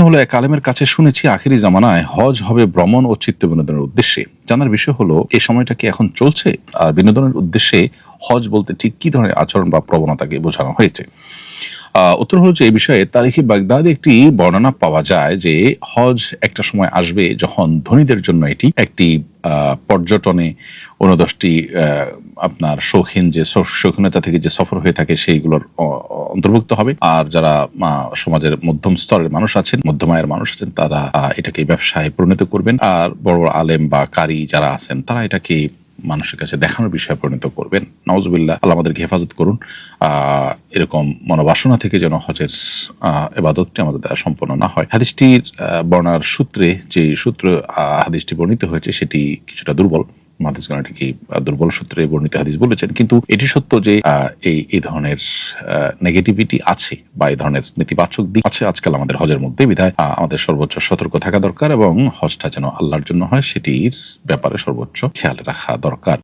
হলো এক আলেমের কাছে শুনেছি আখিরি জামানায় হজ হবে ভ্রমণ ও চিত্ত বিনোদনের উদ্দেশ্যে। জানার বিষয় হলো এই সময়টা কি এখন চলছে, আর বিনোদনের উদ্দেশ্যে হজ বলতে ঠিক কি ধরনের আচরণ বা প্রবণতাকে বোঝানো হয়েছে। উত্তর হলো যে এই বিষয়ে তারিখে বাগদাদে একটি বর্ণনা পাওয়া যায় যে হজ একটা সময় আসবে যখন ধনীদের জন্য এটি একটি পর্যটনে ১৯টি আপনার শৌখিন যে শৌখিনতা থেকে যে সফর হয়ে থাকে সেইগুলোর অন্তর্ভুক্ত হবে। আর যারা সমাজের মধ্যম স্তরের মানুষ আছেন, মধ্যম আয়ের মানুষ আছেন, তারা এটাকে ব্যবসায় পরিণত করবেন। আর বড় বড় আলেম বা কারি যারা আছেন তারা এটাকে মানুষের কাছে দেখানোর বিষয়ে পরিণত করবেন। নাউজুবিল্লাহ, আল্লাহ আমাদেরকে হেফাজত করুন। এরকম মনোবাসনা থেকে যেন হজের ইবাদতটি আমাদের দ্বারা সম্পন্ন না হয়। হাদিসটির বর্ণার সূত্রে যে সূত্র হাদিসটি বর্ণিত হয়েছে সেটি কিছুটা দুর্বল। হাদিসগণ এটিকে দুর্বল সূত্রে বর্ণিত হাদিস বলেছেন, কিন্তু এটি সত্য যে এই ধরনের নেগেটিভিটি আছে বা এই ধরনের নেতিবাচক দিক আছে আজকাল আমাদের হজের মধ্যে। বিধায় আমাদের সর্বোচ্চ সতর্ক থাকা দরকার এবং হজটা যেন আল্লাহর জন্য হয় সেটির ব্যাপারে সর্বোচ্চ খেয়াল রাখা দরকার।